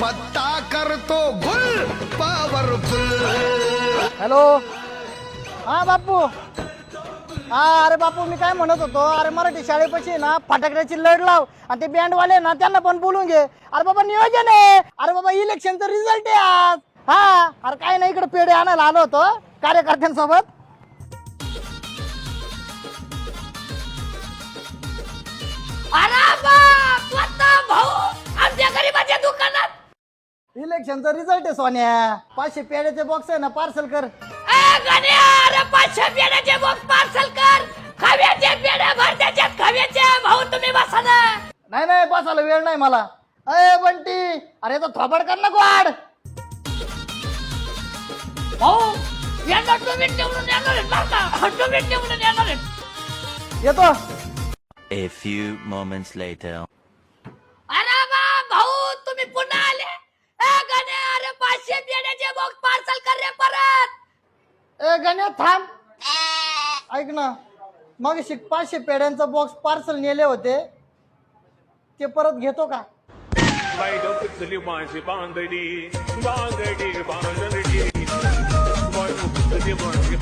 पत्ता करतो गुल powerful. Hello. हा बापू. हा अरे बापू मी काय म्हणत होतो, अरे मराठी शाळेपाशी ना फटाकड्याची लढ लाव आणि ते बँडवाले ना त्यांना पण बोलून घे. अरे बाबा नियोजन आहे. अरे बाबा इलेक्शनचा रिझल्ट आहे आज. हा अरे काय नाही इकडे पेढे आणायला आलो होतो कार्यकर्त्यांसोबत. आमच्या गरीबाच्या दुकानात इलेक्शनचा रिझल्ट आहे सोन्या. 500 पेढ्याचे बॉक्स आहे ना पार्सल कर. 500 पेढ्याचे बॉक्स पार्सल कर. खव्याचे पेढे भर त्याच्यात खव्याचे. भाऊ तुम्ही बसा ना. नाही नाही बसायला वेळ नाही मला. अय बंटी अरे तो थोबड कर ना गोड. भाऊ यांना तुम्ही निवडून येणार आहेत बरं का. तुम्ही निवडून येणार आहेत. येतो. A few moments later. अरे वा भाऊ तुम्ही पुन्हा आले. गणे अरे 500 पेढ्याचे बॉक्स पार्सल कर रे परत. ए गण्या थांब. ऐक ना मग 500 पेढ्यांचा बॉक्स पार्सल नेले होते ते परत घेतो का. बाई डोकली माझी बांगडी बांगडी बांगडी बाई डोकली माझी